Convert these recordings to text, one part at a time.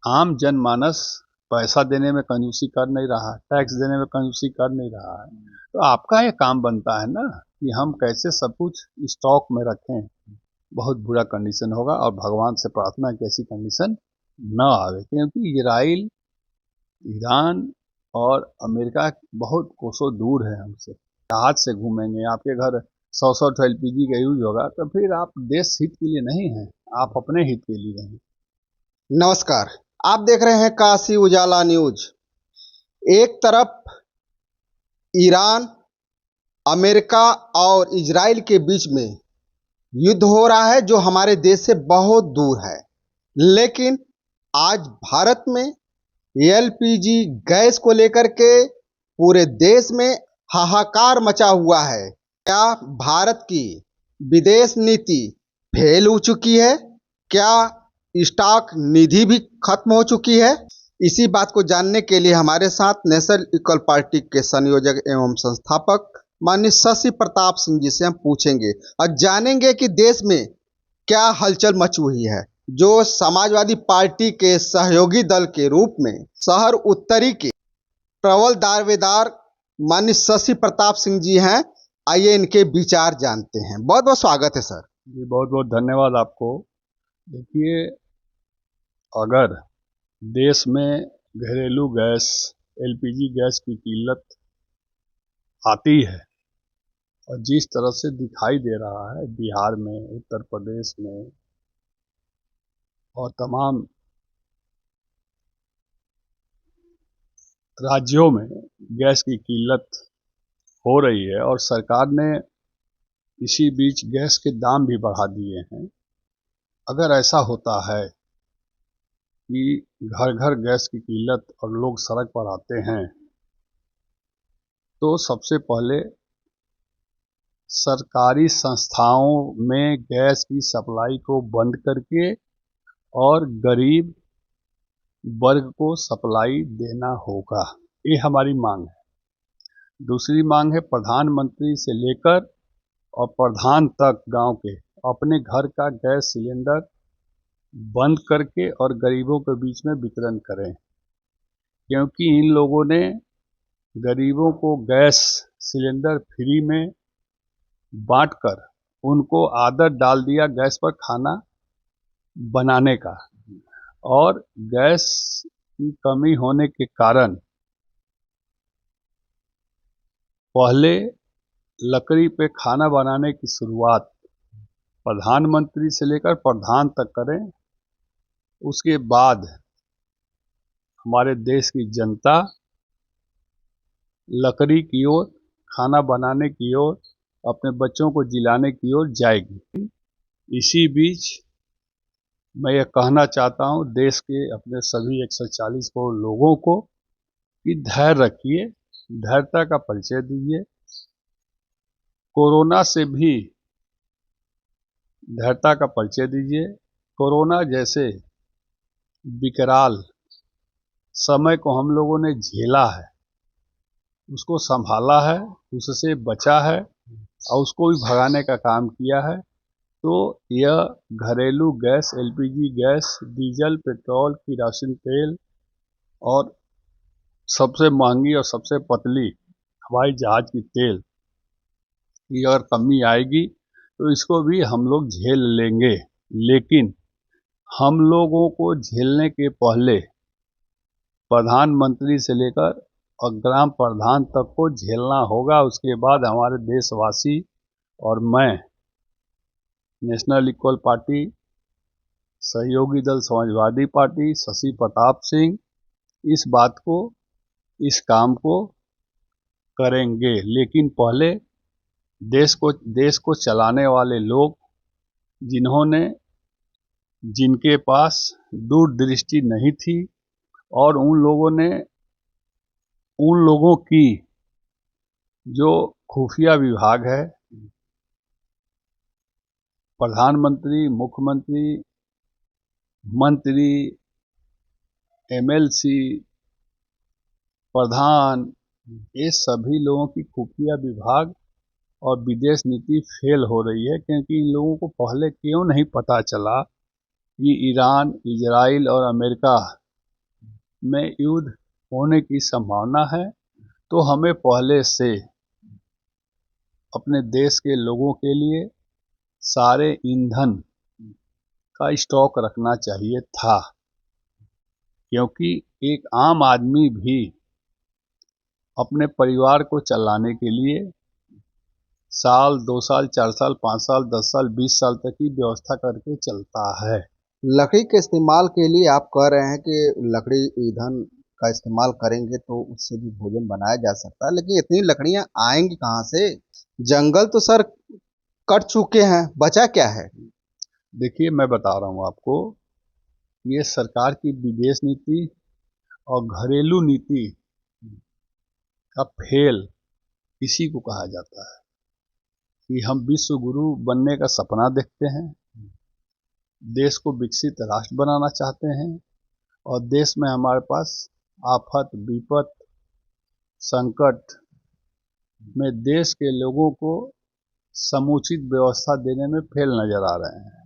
आम जनमानस पैसा देने में कंजूसी कर नहीं रहा, टैक्स देने में कंजूसी कर नहीं रहा है। तो आपका ये काम बनता है ना कि हम कैसे सब कुछ स्टॉक में रखें। बहुत बुरा कंडीशन होगा और भगवान से प्रार्थना है कि ऐसी कंडीशन न आवे, क्योंकि इसराइल, ईरान और अमेरिका बहुत कोसों दूर है हमसे। हाथ से घूमेंगे, आपके घर 100 LPG का यूज होगा, तो फिर आप देश हित के लिए नहीं हैं, आप अपने हित के लिए हैं। नमस्कार। आप देख रहे हैं काशी उजाला न्यूज। एक तरफ ईरान, अमेरिका और इजराइल के बीच में युद्ध हो रहा है जो हमारे देश से बहुत दूर है, लेकिन आज भारत में एलपीजी गैस को लेकर के पूरे देश में हाहाकार मचा हुआ है। क्या भारत की विदेश नीति फेल हो चुकी है? क्या स्टॉक निधि भी खत्म हो चुकी है? इसी बात को जानने के लिए हमारे साथ नेशनल इक्वल पार्टी के संयोजक एवं संस्थापक माननीय शशि प्रताप सिंह जी से हम पूछेंगे और जानेंगे कि देश में क्या हलचल मची हुई है। जो समाजवादी पार्टी के सहयोगी दल के रूप में शहर उत्तरी के प्रबल दावेदार माननीय शशि प्रताप सिंह जी हैं। आइए इनके विचार जानते हैं। बहुत बहुत स्वागत है सर। जी, बहुत बहुत धन्यवाद आपको। देखिए, अगर देश में घरेलू गैस, एलपीजी गैस की किल्लत आती है और जिस तरह से दिखाई दे रहा है बिहार में, उत्तर प्रदेश में और तमाम राज्यों में गैस की किल्लत हो रही है और सरकार ने इसी बीच गैस के दाम भी बढ़ा दिए हैं। अगर ऐसा होता है कि घर घर गैस की किल्लत और लोग सड़क पर आते हैं, तो सबसे पहले सरकारी संस्थाओं में गैस की सप्लाई को बंद करके और गरीब वर्ग को सप्लाई देना होगा। ये हमारी मांग है। दूसरी मांग है, प्रधानमंत्री से लेकर और प्रधान तक गांव के अपने घर का गैस सिलेंडर बंद करके और गरीबों के बीच में वितरण करें, क्योंकि इन लोगों ने गरीबों को गैस सिलेंडर फ्री में बांटकर उनको आदत डाल दिया गैस पर खाना बनाने का, और गैस की कमी होने के कारण पहले लकड़ी पे खाना बनाने की शुरुआत प्रधानमंत्री से लेकर प्रधान तक करें। उसके बाद हमारे देश की जनता लकड़ी की ओर, खाना बनाने की ओर, अपने बच्चों को जिलाने की ओर जाएगी। इसी बीच मैं ये कहना चाहता हूँ देश के अपने सभी 140 करोड़ लोगों को कि धैर्य रखिए, धैर्यता का परिचय दीजिए। कोरोना से भी धैर्यता का परिचय दीजिए। कोरोना जैसे विकराल समय को हम लोगों ने झेला है, उसको संभाला है, उससे बचा है और उसको भी भगाने का काम किया है। तो यह घरेलू gas, LPG gas, diesel, petrol, kerosene तेल और सबसे महंगी और सबसे पतली हवाई जहाज की तेल की अगर कमी आएगी तो इसको भी हम लोग झेल लेंगे। लेकिन हम लोगों को झेलने के पहले प्रधानमंत्री से लेकर और ग्राम प्रधान तक को झेलना होगा। उसके बाद हमारे देशवासी और मैं, नेशनल इक्वल पार्टी, सहयोगी दल समाजवादी पार्टी, शशि प्रताप सिंह इस बात को, इस काम को करेंगे। लेकिन पहले देश को चलाने वाले लोग, जिनके पास दूरदृष्टि नहीं थी और उन लोगों की जो खुफिया विभाग है, प्रधानमंत्री, मुख्यमंत्री, मंत्री, एमएलसी, प्रधान, ये सभी लोगों की खुफिया विभाग और विदेश नीति फेल हो रही है, क्योंकि इन लोगों को पहले क्यों नहीं पता चला कि ईरान, इजराइल और अमेरिका में युद्ध होने की संभावना है, तो हमें पहले से अपने देश के लोगों के लिए सारे ईंधन का स्टॉक रखना चाहिए था, क्योंकि एक आम आदमी भी अपने परिवार को चलाने के लिए साल 2 साल 4 साल 5 साल 10 साल 20 साल तक की व्यवस्था करके चलता है। लकड़ी के इस्तेमाल के लिए आप कह रहे हैं कि लकड़ी ईंधन का इस्तेमाल करेंगे तो उससे भी भोजन बनाया जा सकता है, लेकिन इतनी लकड़ियां आएंगी कहाँ से? जंगल तो सर कट चुके हैं, बचा क्या है? देखिए, मैं बता रहा हूँ आपको, ये सरकार की विदेश नीति और घरेलू नीति का फेल इसी को कहा जाता है कि हम विश्व गुरु बनने का सपना देखते हैं, देश को विकसित राष्ट्र बनाना चाहते हैं, और देश में हमारे पास आफत विपत संकट में देश के लोगों को समुचित व्यवस्था देने में फेल नजर आ रहे हैं।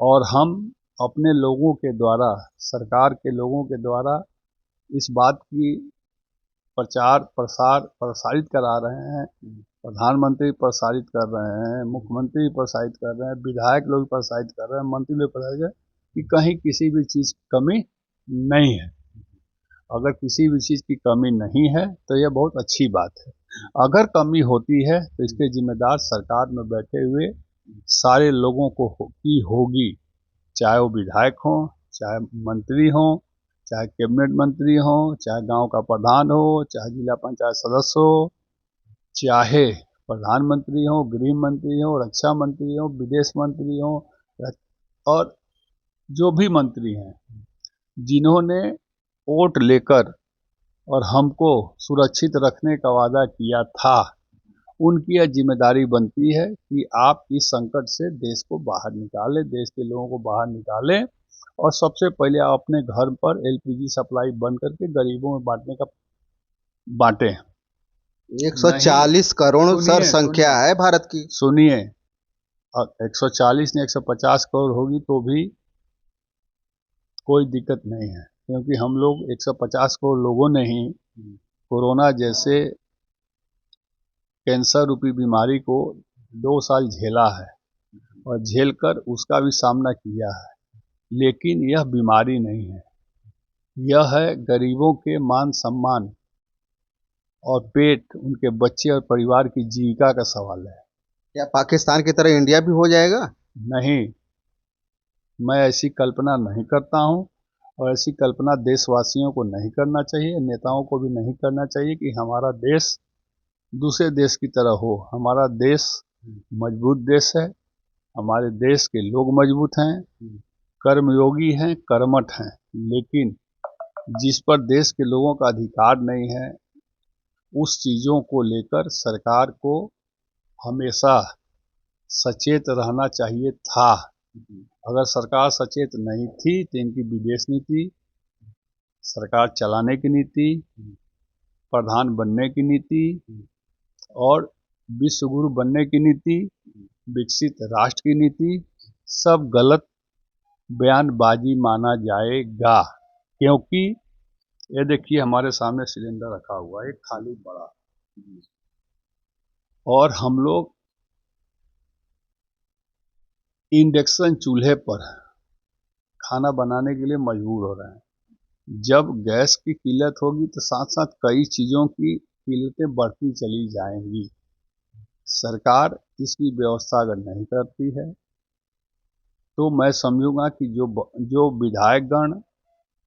और हम अपने लोगों के द्वारा, सरकार के लोगों के द्वारा इस बात की प्रचार प्रसार प्रसारित करा रहे हैं, प्रधानमंत्री प्रसारित कर रहे हैं, मुख्यमंत्री प्रसारित कर रहे हैं, विधायक लोग प्रसारित कर रहे हैं, मंत्री लोग प्रसारित कर रहे हैं कि कहीं किसी भी चीज़ की कमी नहीं है। अगर किसी भी चीज़ की कमी नहीं है तो यह बहुत अच्छी बात है। अगर कमी होती है तो इसके जिम्मेदार सरकार में बैठे हुए सारे लोगों को की होगी, चाहे वो विधायक हों, चाहे मंत्री हों, चाहे कैबिनेट मंत्री हो, चाहे गांव का प्रधान हो, चाहे जिला पंचायत सदस्य हो, चाहे प्रधानमंत्री हो, गृह मंत्री हो, रक्षा मंत्री हो, विदेश मंत्री हो, और जो भी मंत्री हैं जिन्होंने वोट लेकर और हमको सुरक्षित रखने का वादा किया था, उनकी यह जिम्मेदारी बनती है कि आप इस संकट से देश को बाहर निकालें, देश के लोगों को बाहर निकालें, और सबसे पहले आप अपने घर पर एलपीजी सप्लाई बंद करके गरीबों में बांटें। 140 करोड़ सर संख्या है भारत की। सुनिए, 140 ने 150 करोड़ होगी तो भी कोई दिक्कत नहीं है, क्योंकि हम लोग 150 करोड़ लोगों ने ही कोरोना जैसे कैंसर रूपी बीमारी को 2 साल झेला है और झेलकर उसका भी सामना किया है। लेकिन यह बीमारी नहीं है, यह है गरीबों के मान सम्मान और पेट, उनके बच्चे और परिवार की जीविका का सवाल है। क्या पाकिस्तान की तरह इंडिया भी हो जाएगा? नहीं, मैं ऐसी कल्पना नहीं करता हूं, और ऐसी कल्पना देशवासियों को नहीं करना चाहिए, नेताओं को भी नहीं करना चाहिए कि हमारा देश दूसरे देश की तरह हो। हमारा देश मजबूत देश है, हमारे देश के लोग मजबूत हैं, कर्मयोगी हैं, कर्मठ हैं, लेकिन जिस पर देश के लोगों का अधिकार नहीं है, उस चीज़ों को लेकर सरकार को हमेशा सचेत रहना चाहिए था। अगर सरकार सचेत नहीं थी तो इनकी विदेश नीति, सरकार चलाने की नीति, प्रधान बनने की नीति और विश्व गुरु बनने की नीति, विकसित राष्ट्र की नीति, सब गलत बयानबाजी माना जाएगा। क्योंकि ये देखिए, हमारे सामने सिलेंडर रखा हुआ है, एक खाली बड़ा, और हम लोग इंडक्शन चूल्हे पर खाना बनाने के लिए मजबूर हो रहे हैं। जब गैस की किल्लत होगी तो साथ साथ कई चीज़ों की कीमतें बढ़ती चली जाएंगी। सरकार इसकी व्यवस्था अगर नहीं करती है तो मैं समझूंगा कि जो विधायकगण,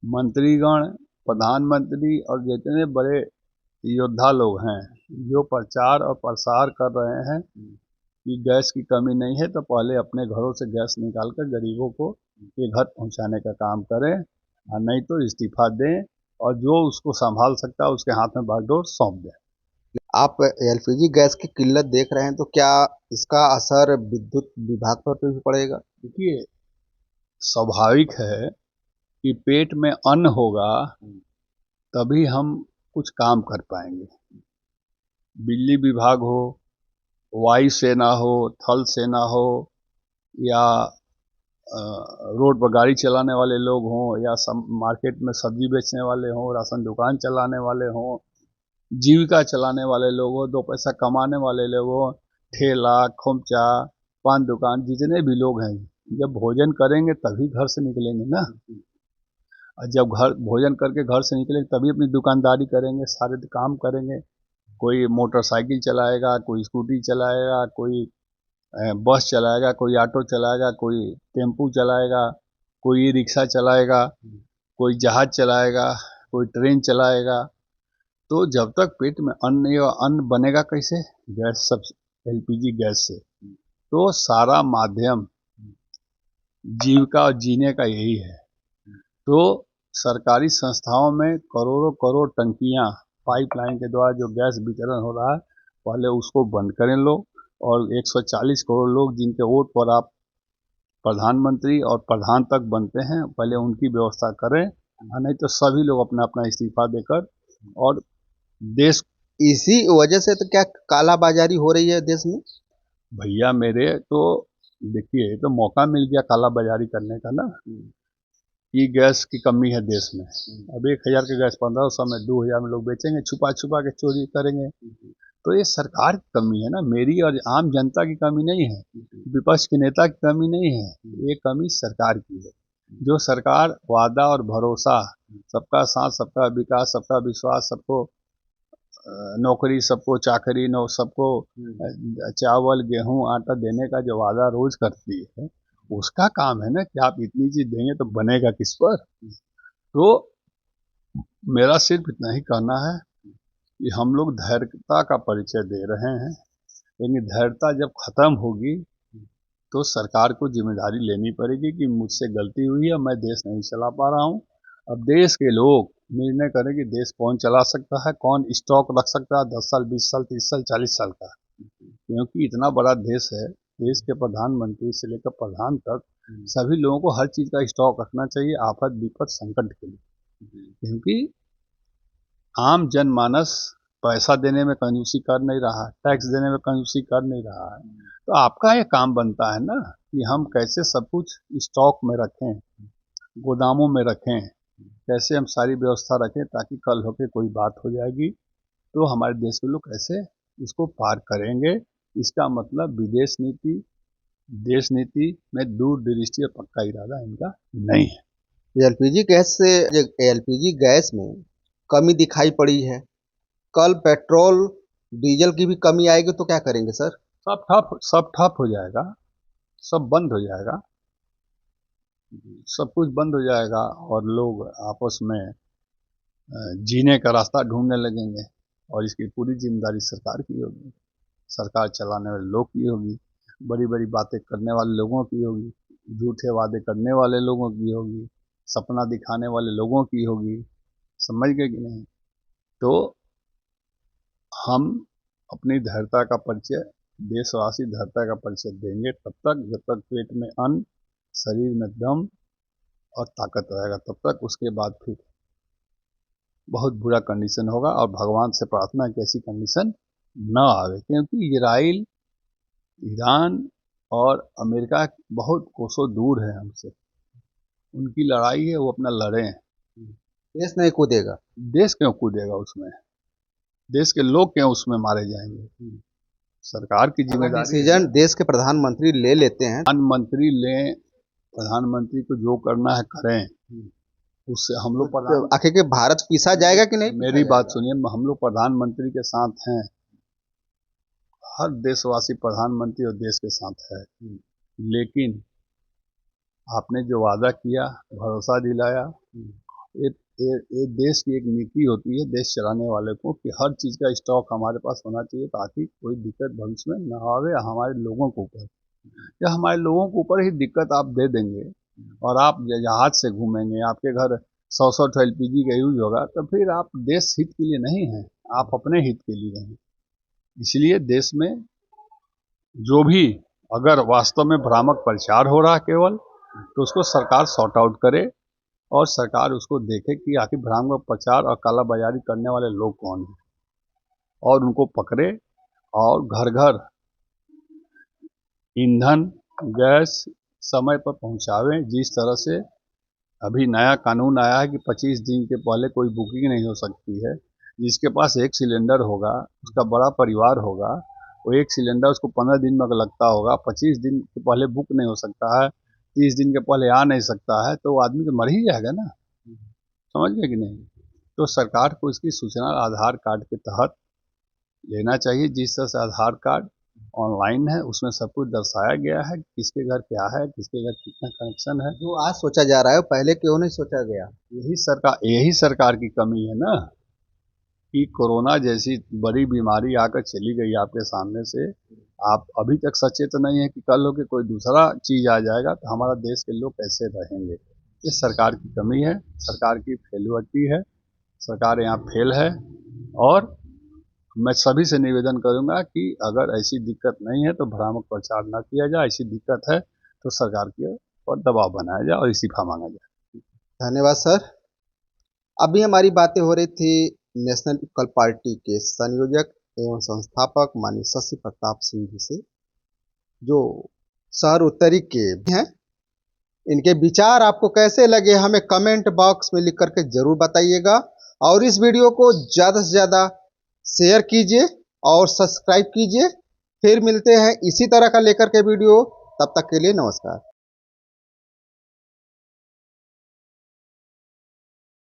मंत्रीगण, प्रधानमंत्री और जितने बड़े योद्धा लोग हैं जो प्रचार और प्रसार कर रहे हैं कि गैस की कमी नहीं है, तो पहले अपने घरों से गैस निकालकर गरीबों को ये घर पहुंचाने का काम करें, और नहीं तो इस्तीफा दें और जो उसको संभाल सकता है उसके हाथ में बागडोर सौंप दें। आप एलपीजी गैस की किल्लत देख रहे हैं, तो क्या इसका असर विद्युत विभाग पर भी पड़ेगा? देखिए, स्वाभाविक है कि पेट में अन्न होगा तभी हम कुछ काम कर पाएंगे। बिजली विभाग हो, वायु सेना हो, थल सेना हो, या रोड पर गाड़ी चलाने वाले लोग हों या मार्केट में सब्जी बेचने वाले हों, राशन दुकान चलाने वाले हों, जीविका चलाने वाले लोग हों, दो पैसा कमाने वाले लोग हों, ठेला खोमचा पान दुकान, जितने भी लोग हैं, जब भोजन करेंगे तभी घर से निकलेंगे ना। और जब घर भोजन करके घर से निकलेंगे तभी अपनी दुकानदारी करेंगे, सारे काम करेंगे। कोई मोटरसाइकिल चलाएगा, कोई स्कूटी चलाएगा, कोई बस चलाएगा, कोई ऑटो चलाएगा, कोई टेम्पू चलाएगा, कोई ई रिक्शा चलाएगा, कोई जहाज चलाएगा, कोई ट्रेन चलाएगा। तो जब तक पेट में अन्न नहीं हो, अन्न बनेगा कैसे? गैस, सब एलपीजी गैस से। तो सारा माध्यम जीविका और जीने का यही है। तो सरकारी संस्थाओं में करोड़ों करोड़ टंकियां पाइपलाइन के द्वारा जो गैस वितरण हो रहा है, पहले उसको बंद करें लोग। और 140 करोड़ लोग जिनके वोट पर आप प्रधानमंत्री और प्रधान तक बनते हैं, पहले उनकी व्यवस्था करें, नहीं तो सभी लोग अपना अपना इस्तीफा देकर और देश। इसी वजह से तो क्या कालाबाजारी हो रही है देश में? भैया मेरे, तो देखिए, तो मौका मिल गया काला बाजारी करने का ना, कि गैस की कमी है देश में। अब 1000 के गैस 1500 में, 2000 में लोग बेचेंगे, छुपा छुपा के चोरी करेंगे। तो ये सरकार की कमी है ना, मेरी और आम जनता की कमी नहीं है, विपक्ष के नेता की कमी नहीं है, ये कमी सरकार की है। जो सरकार वादा और भरोसा, सबका साथ, सबका विकास, सबका विश्वास, सबको नौकरी, सबको चाकरी, सबको चावल गेहूं आटा देने का जो वादा रोज करती है, उसका काम है ना कि आप इतनी चीज देंगे तो बनेगा किस पर। तो मेरा सिर्फ इतना ही कहना है कि हम लोग धैर्यता का परिचय दे रहे हैं, लेकिन धैर्यता जब खत्म होगी तो सरकार को जिम्मेदारी लेनी पड़ेगी कि मुझसे गलती हुई है, मैं देश नहीं चला पा रहा हूँ। अब देश के लोग निर्णय करें कि देश कौन चला सकता है, कौन स्टॉक रख सकता है 10 साल, 20 साल, 30 साल, 40 साल का। क्योंकि इतना बड़ा देश है, देश के प्रधानमंत्री से लेकर प्रधान तक सभी लोगों को हर चीज का स्टॉक रखना चाहिए, आफत विपत संकट के लिए। क्योंकि आम जनमानस पैसा देने में कंजूसी कर नहीं रहा, टैक्स देने में कंजूसी कर नहीं रहा है। तो आपका ये काम बनता है ना कि हम कैसे सब कुछ स्टॉक में रखें, गोदामों में रखें, कैसे हम सारी व्यवस्था रखें ताकि कल होके कोई बात हो जाएगी तो हमारे देश के लोग कैसे इसको पार करेंगे। इसका मतलब विदेश नीति, देश नीति में दूरदृष्टि और पक्का इरादा इनका नहीं है। एलपीजी गैस में कमी दिखाई पड़ी है, कल पेट्रोल डीजल की भी कमी आएगी तो क्या करेंगे सर? सब ठप हो जाएगा, सब बंद हो जाएगा, सब कुछ बंद हो जाएगा और लोग आपस में जीने का रास्ता ढूंढने लगेंगे। और इसकी पूरी जिम्मेदारी सरकार की होगी, सरकार चलाने वाले लोग की होगी, बड़ी बड़ी बातें करने वाले लोगों की होगी, झूठे वादे करने वाले लोगों की होगी, सपना दिखाने वाले लोगों की होगी। समझ गए कि नहीं? तो हम अपनी धैर्यता का परिचय, देशवासी धैर्यता का परिचय देंगे तब तक जब तक पेट में अन्न, शरीर में दम और ताकत रहेगा, तब तक। उसके बाद फिर बहुत बुरा कंडीशन होगा और भगवान से प्रार्थना की ऐसी कंडीशन न आवे। क्योंकि इसराइल, ईरान और अमेरिका बहुत कोसों दूर है हमसे, उनकी लड़ाई है, वो अपना लड़ें। देश नहीं कूदेगा। देश क्यों कूदेगा उसमें? देश के लोग क्यों उसमें मारे जाएंगे? सरकार की जिम्मेदारी, डिसीजन देश के प्रधानमंत्री ले लेते हैं, प्रधानमंत्री लें, प्रधानमंत्री को जो करना है करें, उससे हम लोग तो आखिर के भारत पीसा जाएगा कि नहीं? मेरी बात सुनिए, हम लोग प्रधानमंत्री के साथ हैं, हर देशवासी प्रधानमंत्री और देश के साथ है। लेकिन आपने जो वादा किया, भरोसा दिलाया, ये देश की एक नीति होती है देश चलाने वाले को कि हर चीज़ का स्टॉक हमारे पास होना चाहिए ताकि कोई दिक्कत भविष्य में न आवे हमारे लोगों के ऊपर। या हमारे लोगों के ऊपर ही दिक्कत आप दे देंगे और आप जहाज से घूमेंगे, आपके घर 100 एलपीजी का यूज होगा, तो फिर आप देश हित के लिए नहीं हैं, आप अपने हित के लिए हैं। इसलिए देश में जो भी अगर वास्तव में भ्रामक प्रचार हो रहा केवल, तो उसको सरकार सॉर्ट आउट करे और सरकार उसको देखे कि आखिर भ्रामक प्रचार और कालाबाजारी करने वाले लोग कौन हैं और उनको पकड़े और घर घर ईंधन, गैस, समय पर पहुंचावें। जिस तरह से अभी नया कानून आया है कि 25 दिन के पहले कोई बुकिंग नहीं हो सकती है। जिसके पास एक सिलेंडर होगा, उसका बड़ा परिवार होगा, वो एक सिलेंडर उसको 15 दिन में अगर लगता होगा, 25 दिन के पहले बुक नहीं हो सकता है, 30 दिन के पहले आ नहीं सकता है, तो वो आदमी तो मर ही जाएगा ना। समझ गए कि नहीं? तो सरकार को इसकी सूचना आधार कार्ड के तहत लेना चाहिए। जिस तरह से आधार कार्ड ऑनलाइन है, उसमें सब कुछ दर्शाया गया है, किसके घर क्या है, किसके घर कितना कनेक्शन है। जो आज सोचा जा रहा है पहले क्यों नहीं सोचा गया? यही सरकार की कमी है ना, कि कोरोना जैसी बड़ी बीमारी आकर चली गई आपके सामने से, आप अभी तक सचेत नहीं है कि कल हो के कोई दूसरा चीज आ जाएगा तो हमारा देश के लोग कैसे रहेंगे। ये सरकार की कमी है, सरकार की फेलियरिटी है, सरकार यहाँ फेल है। और मैं सभी से निवेदन करूंगा कि अगर ऐसी दिक्कत नहीं है तो भ्रामक प्रचार न किया जाए, ऐसी दिक्कत है तो सरकार के ऊपर दबाव बनाया जाए और इस्तीफा मांगा जाए। धन्यवाद सर। अभी हमारी बातें हो रही थी नेशनल पीपल पार्टी के संयोजक एवं संस्थापक माननीय शशि प्रताप सिंह जी से, जो शहर उत्तरी के हैं। इनके विचार आपको कैसे लगे हमें कमेंट बॉक्स में लिख करके जरूर बताइएगा, और इस वीडियो को ज़्यादा से ज़्यादा शेयर कीजिए और सब्सक्राइब कीजिए। फिर मिलते हैं इसी तरह का लेकर के वीडियो, तब तक के लिए नमस्कार।